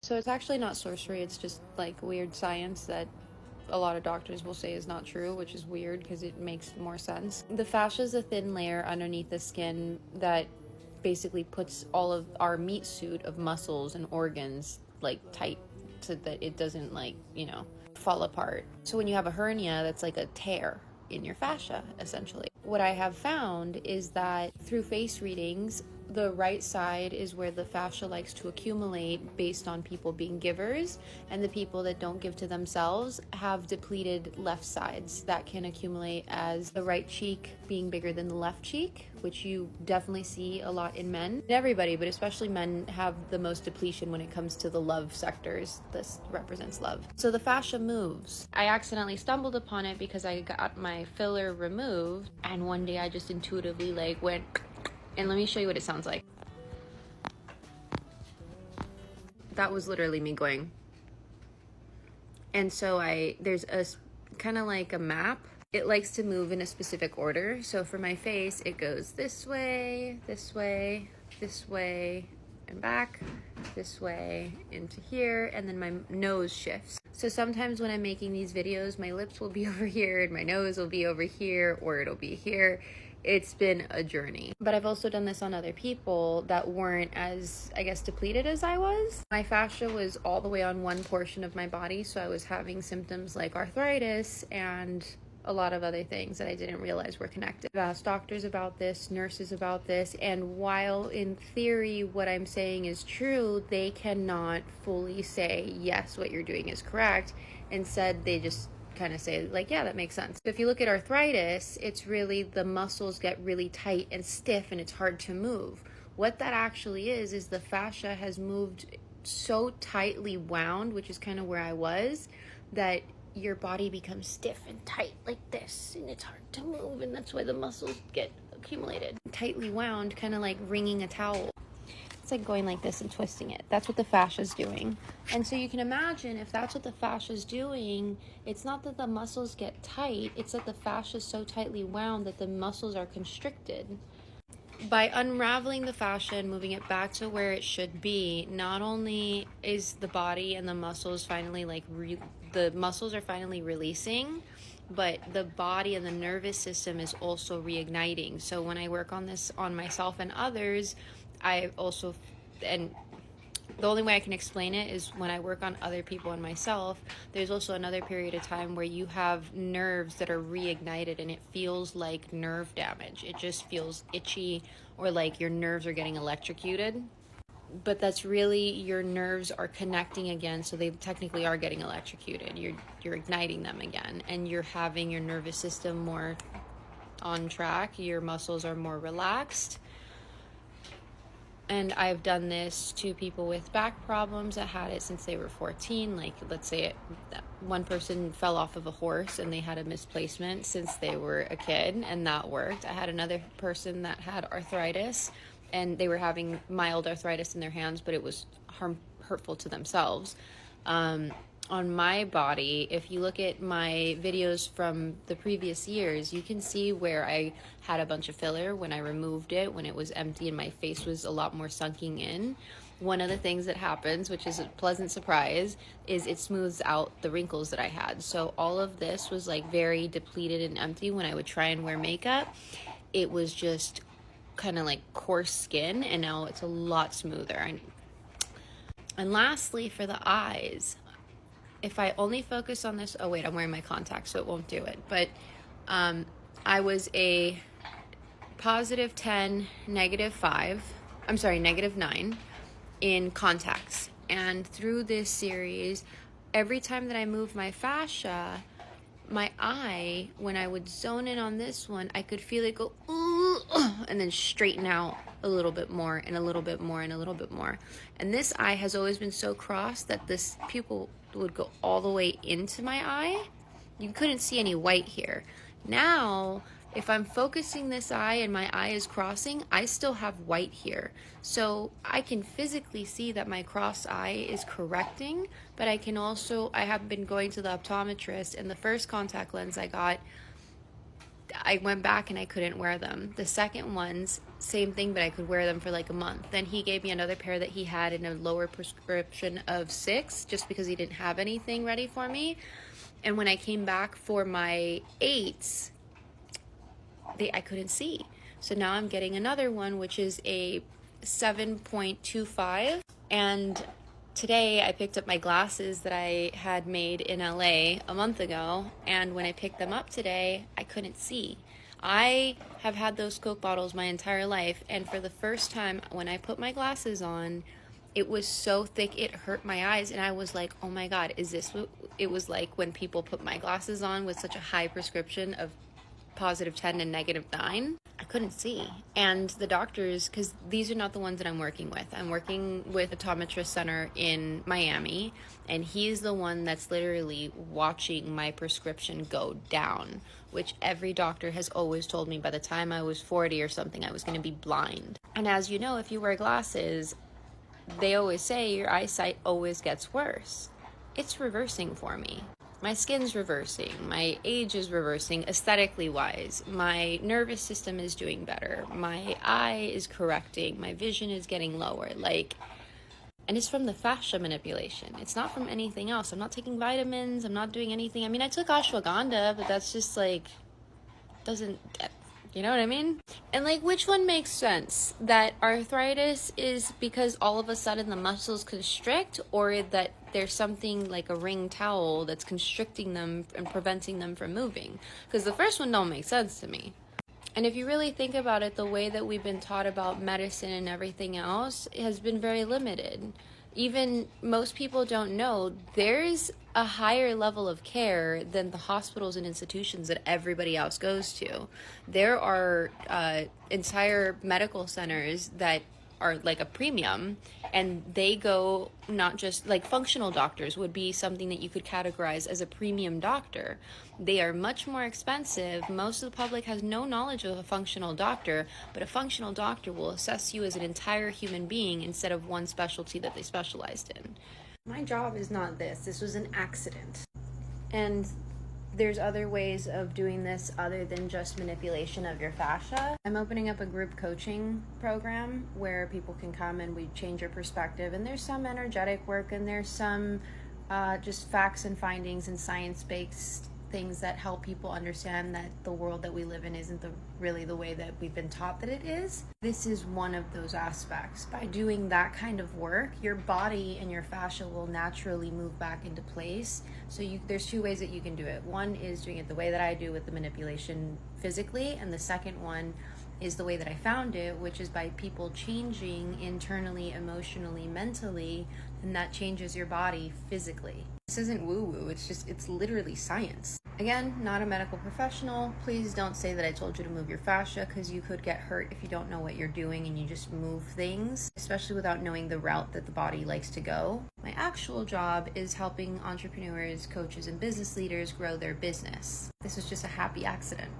So it's actually not sorcery, it's just like weird science that a lot of doctors will say is not true, which is weird because it makes more sense. The fascia is a thin layer underneath the skin that basically puts all of our meat suit of muscles and organs like tight so that it doesn't fall apart. So when you have a hernia, that's like a tear in your fascia essentially. What I have found is that through face readings, the right side is where the fascia likes to accumulate based on people being givers, and the people that don't give to themselves have depleted left sides that can accumulate as the right cheek being bigger than the left cheek, which you definitely see a lot in men. Everybody, but especially men, have the most depletion when it comes to the love sectors. This represents love. So the fascia moves. I accidentally stumbled upon it because I got my filler removed, and one day I just intuitively went, and let me show you what it sounds like. That was literally me going. And so there's a kind of like a map. It likes to move in a specific order. So for my face, it goes this way, this way, this way, and back, this way, into here, and then my nose shifts. So sometimes when I'm making these videos, my lips will be over here, and my nose will be over here, or it'll be here. It's been a journey. But I've also done this on other people that weren't as, I guess, depleted as I was. My fascia was all the way on one portion of my body, so I was having symptoms like arthritis and a lot of other things that I didn't realize were connected. I've asked doctors about this, nurses about this, and while in theory what I'm saying is true, they cannot fully say, yes, what you're doing is correct. Instead, they just kind of say yeah, that makes sense. If you look at arthritis, it's really the muscles get really tight and stiff and it's hard to move. What that actually is the fascia has moved so tightly wound, which is kind of where I was, that your body becomes stiff and tight like this, and it's hard to move, and that's why the muscles get accumulated. Tightly wound, kind of like wringing a towel. It's like going like this and twisting it. That's what the fascia is doing. And so you can imagine if that's what the fascia is doing, it's not that the muscles get tight, it's that the fascia is so tightly wound that the muscles are constricted. By unraveling the fascia and moving it back to where it should be, not only is the body and the muscles finally the muscles are finally releasing, but the body and the nervous system is also reigniting. So when I work on this on myself and others, and the only way I can explain it is when I work on other people and myself, there's also another period of time where you have nerves that are reignited, and it feels like nerve damage. It just feels itchy, or like your nerves are getting electrocuted. But that's really your nerves are connecting again, so they technically are getting electrocuted. You're igniting them again, and you're having your nervous system more on track. Your muscles are more relaxed. And I've done this to people with back problems that had it since they were 14. Like, let's say one person fell off of a horse and they had a misplacement since they were a kid, and that worked. I had another person that had arthritis, and they were having mild arthritis in their hands, but it was hurtful to themselves. On my body, if you look at my videos from the previous years, you can see where I had a bunch of filler when I removed it, when it was empty and my face was a lot more sunking in. One of the things that happens, which is a pleasant surprise, is it smooths out the wrinkles that I had. So all of this was very depleted and empty. When I would try and wear makeup, it was just kind of like coarse skin, and now it's a lot smoother. And lastly, for the eyes, if I only focus on this, oh wait, I'm wearing my contacts, so it won't do it. But I was a positive 10, negative 9 in contacts. And through this series, every time that I move my fascia, my eye, when I would zone in on this one, I could feel it go, ooh, and then straighten out a little bit more and a little bit more and a little bit more. And this eye has always been so crossed that this pupil would go all the way into my eye. You couldn't see any white here. Now, if I'm focusing this eye and my eye is crossing, I still have white here. So I can physically see that my cross eye is correcting, but I have been going to the optometrist, and the first contact lens I got, I went back and I couldn't wear them. The second ones, same thing, but I could wear them for like a month. Then he gave me another pair that he had in a lower prescription of 6, just because he didn't have anything ready for me. And when I came back for my 8s, I couldn't see. So now I'm getting another one, which is a 7.25. And today I picked up my glasses that I had made in LA a month ago, and when I picked them up today, I couldn't see. I have had those Coke bottles my entire life, and for the first time when I put my glasses on, it was so thick it hurt my eyes, and I was like, oh my God, is this what it was like when people put my glasses on with such a high prescription of +10 and -9? I couldn't see. And the doctors, because these are not the ones that I'm working with. I'm working with a optometrist center in Miami, and he's the one that's literally watching my prescription go down, which every doctor has always told me by the time I was 40 or something, I was going to be blind. And as you know, if you wear glasses, they always say your eyesight always gets worse. It's reversing for me. My skin's reversing, my age is reversing aesthetically wise, my nervous system is doing better, my eye is correcting, my vision is getting lower, and it's from the fascia manipulation. It's not from anything else. I'm not taking vitamins, I'm not doing anything. I mean, I took ashwagandha, but that's just doesn't, you know what I mean? And which one makes sense? That arthritis is because all of a sudden the muscles constrict, or that there's something like a ring towel that's constricting them and preventing them from moving? Because the first one don't make sense to me. And if you really think about it, the way that we've been taught about medicine and everything else has been very limited. Even most people don't know there's a higher level of care than the hospitals and institutions that everybody else goes to. There are entire medical centers that are like a premium, and they go not just functional doctors would be something that you could categorize as a premium doctor. They are much more expensive. Most of the public has no knowledge of a functional doctor, but a functional doctor will assess you as an entire human being instead of one specialty that they specialized in. My job is not this. This was an accident. And there's other ways of doing this other than just manipulation of your fascia. I'm opening up a group coaching program where people can come and we change your perspective. And there's some energetic work, and there's some just facts and findings and science-based things that help people understand that the world that we live in isn't really the way that we've been taught that it is. This is one of those aspects. By doing that kind of work, your body and your fascia will naturally move back into place. So there's 2 ways that you can do it. One is doing it the way that I do with the manipulation physically, and the second one is the way that I found it, which is by people changing internally, emotionally, mentally, and that changes your body physically. This isn't woo-woo, it's literally science. Again, not a medical professional. Please don't say that I told you to move your fascia, because you could get hurt if you don't know what you're doing and you just move things, especially without knowing the route that the body likes to go. My actual job is helping entrepreneurs, coaches, and business leaders grow their business. This was just a happy accident.